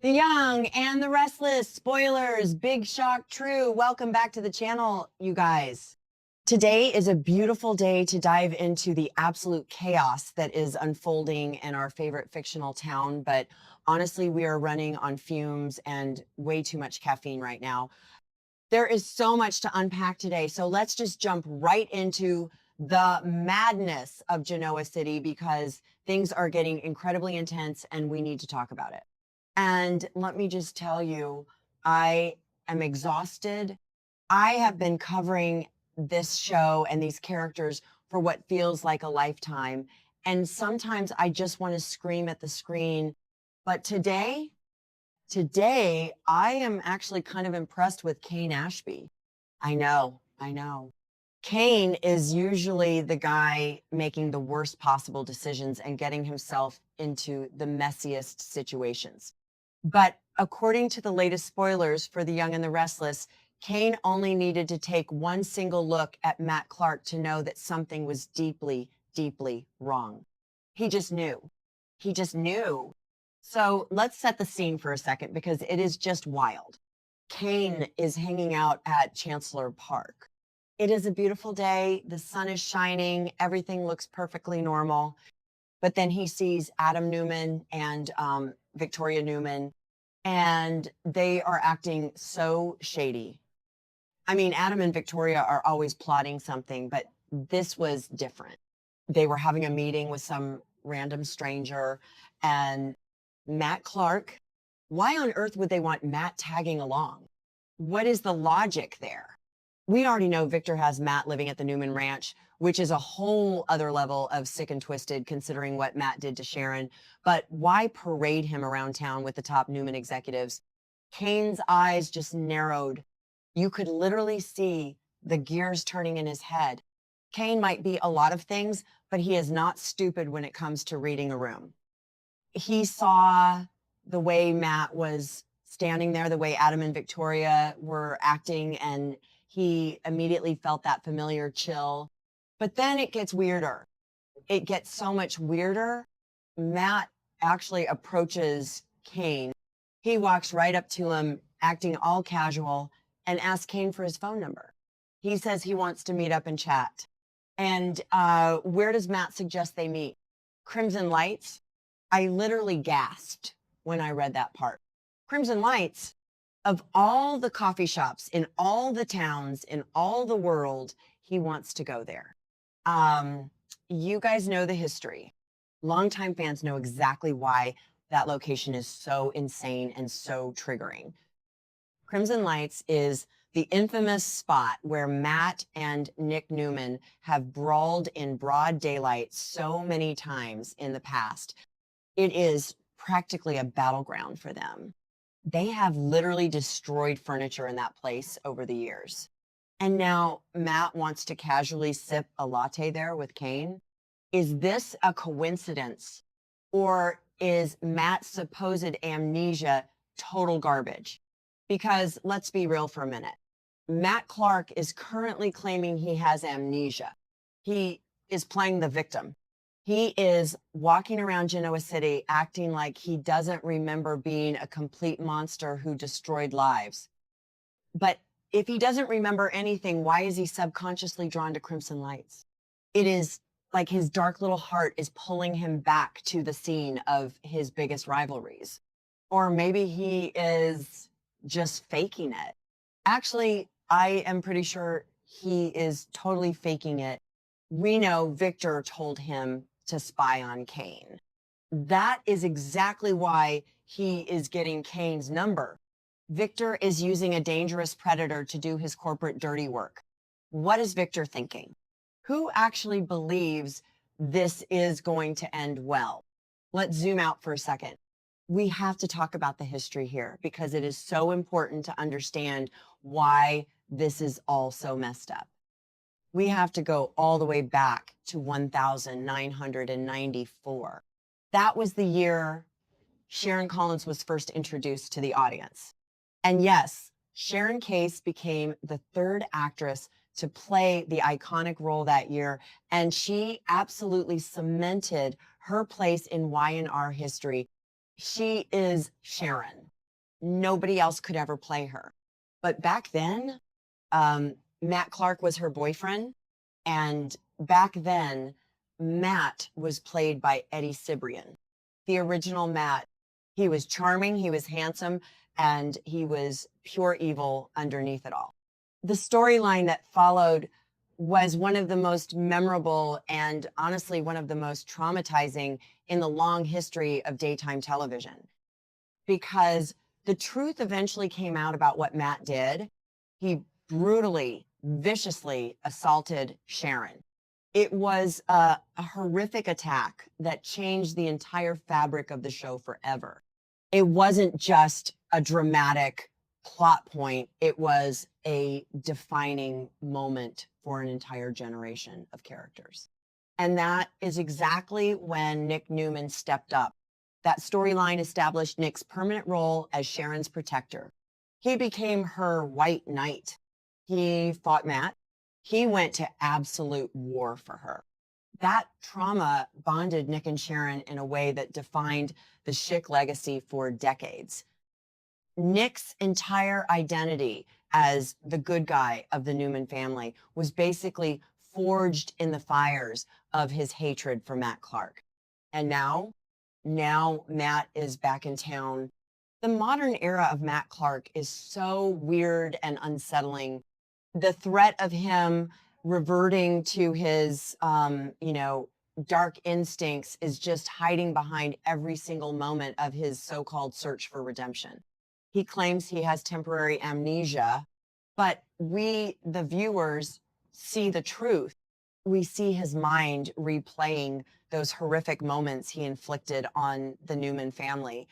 The Young and the Restless, spoilers, big shock true. Welcome back to the channel, you guys. Today is a beautiful day to dive into the absolute chaos that is unfolding in our favorite fictional town. But honestly, we are running on fumes and way too much caffeine right now. There is so much to unpack today. So let's just jump right into the madness of Genoa City because things are getting incredibly intense and we need to talk about it. And let me just tell you, I am exhausted. I have been covering this show and these characters for what feels like a lifetime. And sometimes I just want to scream at the screen. But today, I am actually kind of impressed with Kane Ashby. I know. Kane is usually the guy making the worst possible decisions and getting himself into the messiest situations. But according to the latest spoilers for The Young and the Restless, Kane only needed to take one single look at Matt Clark to know that something was deeply, deeply wrong. He just knew. He just knew. So let's set the scene for a second because it is just wild. Kane is hanging out at Chancellor Park. It is a beautiful day. The sun is shining. Everything looks perfectly normal. But then he sees Adam Newman and Victoria Newman, and they are acting so shady. I mean, Adam and Victoria are always plotting something, but this was different. They were having a meeting with some random stranger, and Matt Clark, why on earth would they want Matt tagging along? What is the logic there? We already know Victor has Matt living at the Newman Ranch, which is a whole other level of sick and twisted considering what Matt did to Sharon. But why parade him around town with the top Newman executives? Kane's eyes just narrowed. You could literally see the gears turning in his head. Kane might be a lot of things, but he is not stupid when it comes to reading a room. He saw the way Matt was standing there, the way Adam and Victoria were acting, and he immediately felt that familiar chill. But then it gets weirder. It gets so much weirder. Matt actually approaches Kane. He walks right up to him, acting all casual, and asks Kane for his phone number. He says he wants to meet up and chat. And where does Matt suggest they meet? Crimson Lights? I literally gasped when I read that part. Crimson Lights? Of all the coffee shops in all the towns in all the world, he wants to go there. You guys know the history. Longtime fans know exactly why that location is so insane and so triggering. Crimson Lights is the infamous spot where Matt and Nick Newman have brawled in broad daylight so many times in the past. It is practically a battleground for them. They have literally destroyed furniture in that place over the years. And now Matt wants to casually sip a latte there with Kane. Is this a coincidence? Or is Matt's supposed amnesia total garbage? Because let's be real for a minute. Matt Clark is currently claiming he has amnesia. He is playing the victim. He is walking around Genoa City acting like he doesn't remember being a complete monster who destroyed lives. But if he doesn't remember anything, why is he subconsciously drawn to Crimson Lights? It is like his dark little heart is pulling him back to the scene of his biggest rivalries. Or maybe he is just faking it. Actually, I am pretty sure he is totally faking it. We know Victor told him to spy on Kane. That is exactly why he is getting Kane's number. Victor is using a dangerous predator to do his corporate dirty work. What is Victor thinking? Who actually believes this is going to end well? Let's zoom out for a second. We have to talk about the history here because it is so important to understand why this is all so messed up. We have to go all the way back to 1994. That was the year Sharon Collins was first introduced to the audience. And yes, Sharon Case became the third actress to play the iconic role that year, and she absolutely cemented her place in Y&R history. She is Sharon. Nobody else could ever play her. But back then, Matt Clark was her boyfriend. And back then, Matt was played by Eddie Cibrian. The original Matt, he was charming, he was handsome, and he was pure evil underneath it all. The storyline that followed was one of the most memorable and honestly one of the most traumatizing in the long history of daytime television, because the truth eventually came out about what Matt did. He brutally, viciously assaulted Sharon. It was a horrific attack that changed the entire fabric of the show forever. It wasn't just a dramatic plot point. It was a defining moment for an entire generation of characters. And that is exactly when Nick Newman stepped up. That storyline established Nick's permanent role as Sharon's protector. He became her white knight. He fought Matt. He went to absolute war for her. That trauma bonded Nick and Sharon in a way that defined the Schick legacy for decades. Nick's entire identity as the good guy of the Newman family was basically forged in the fires of his hatred for Matt Clark. And now Matt is back in town. The modern era of Matt Clark is so weird and unsettling. The threat of him reverting to his, dark instincts is just hiding behind every single moment of his so-called search for redemption. He claims he has temporary amnesia, but we, the viewers, see the truth. We see his mind replaying those horrific moments he inflicted on the Newman family.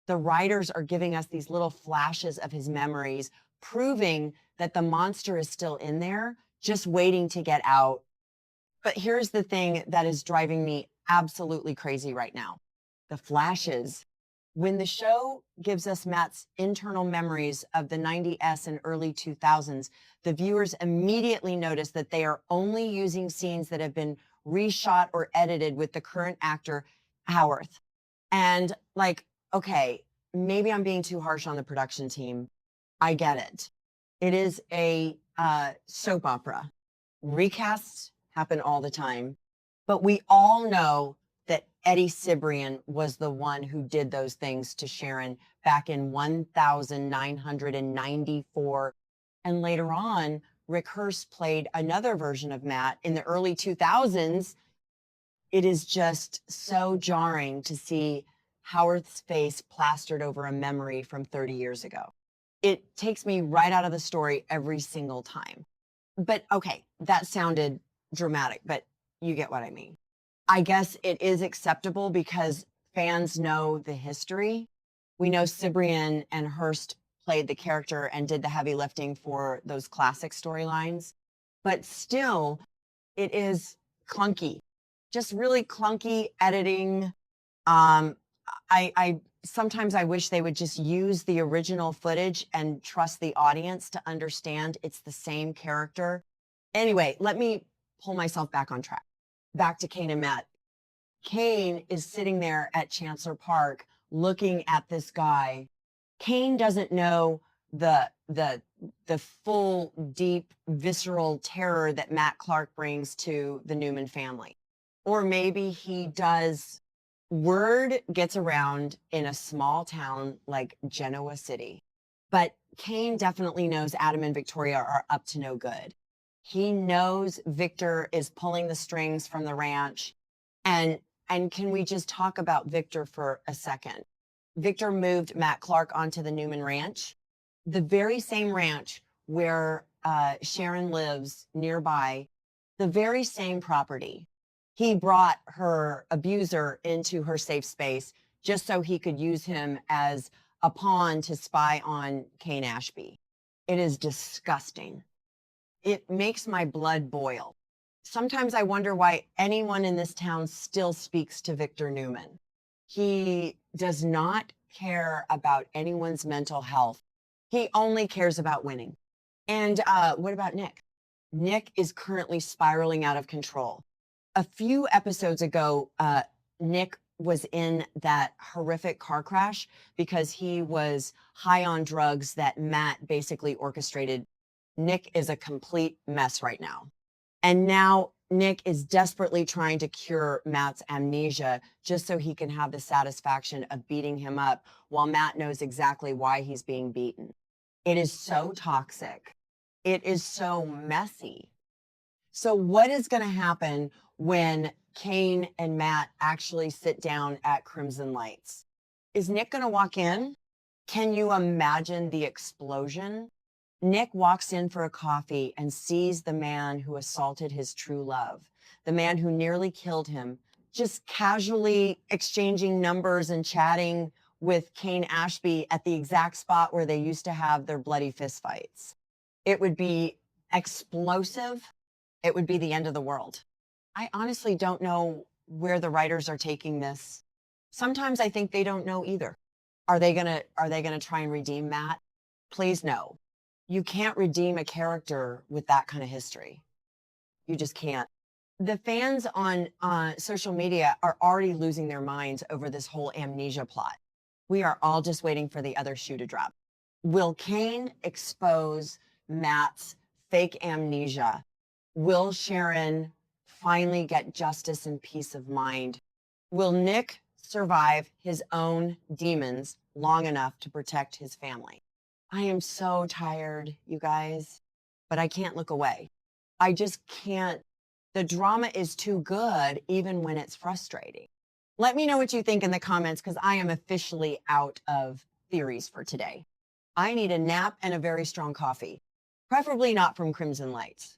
The writers are giving us these little flashes of his memories, proving that the monster is still in there, just waiting to get out. But here's the thing that is driving me absolutely crazy right now. The flashes. When the show gives us Matt's internal memories of the 90s and early 2000s, the viewers immediately notice that they are only using scenes that have been reshot or edited with the current actor, Howarth. And okay, maybe I'm being too harsh on the production team. I get it. It is a soap opera. Recasts happen all the time, but we all know that Eddie Cibrian was the one who did those things to Sharon back in 1994. And later on, Rick Hurst played another version of Matt in the early 2000s. It is just so jarring to see Howarth's face plastered over a memory from 30 years ago. It takes me right out of the story every single time. But okay, that sounded dramatic, but you get what I mean. I guess it is acceptable because fans know the history. We know Cibrian and Hurst played the character and did the heavy lifting for those classic storylines. But still, it is clunky, just really clunky editing. Sometimes I wish they would just use the original footage and trust the audience to understand it's the same character. Anyway, let me pull myself back on track. Back to Kane and Matt. Kane is sitting there at Chancellor Park looking at this guy. Kane doesn't know the full, deep, visceral terror that Matt Clark brings to the Newman family. Or maybe he does. Word gets around in a small town like Genoa City. But Kane definitely knows Adam and Victoria are up to no good. He knows Victor is pulling the strings from the ranch. And can we just talk about Victor for a second? Victor moved Matt Clark onto the Newman Ranch, the very same ranch where Sharon lives nearby, the very same property. He brought her abuser into her safe space just so he could use him as a pawn to spy on Kane Ashby. It is disgusting. It makes my blood boil. Sometimes I wonder why anyone in this town still speaks to Victor Newman. He does not care about anyone's mental health. He only cares about winning. And what about Nick? Nick is currently spiraling out of control. A few episodes ago, Nick was in that horrific car crash because he was high on drugs that Matt basically orchestrated. Nick is a complete mess right now. And now Nick is desperately trying to cure Matt's amnesia just so he can have the satisfaction of beating him up while Matt knows exactly why he's being beaten. It is so toxic. It is so messy. So what is going to happen when Kane and Matt actually sit down at Crimson Lights? Is Nick going to walk in? Can you imagine the explosion? Nick walks in for a coffee and sees the man who assaulted his true love, the man who nearly killed him, just casually exchanging numbers and chatting with Kane Ashby at the exact spot where they used to have their bloody fistfights. It would be explosive. It would be the end of the world. I honestly don't know where the writers are taking this. Sometimes I think they don't know either. Are they gonna try and redeem Matt? Please no. You can't redeem a character with that kind of history. You just can't. The fans on social media are already losing their minds over this whole amnesia plot. We are all just waiting for the other shoe to drop. Will Kane expose Matt's fake amnesia? Will Sharon finally get justice and peace of mind? Will Nick survive his own demons long enough to protect his family? I am so tired, you guys, but I can't look away. I just can't. The drama is too good, even when it's frustrating. Let me know what you think in the comments, because I am officially out of theories for today. I need a nap and a very strong coffee, preferably not from Crimson Lights.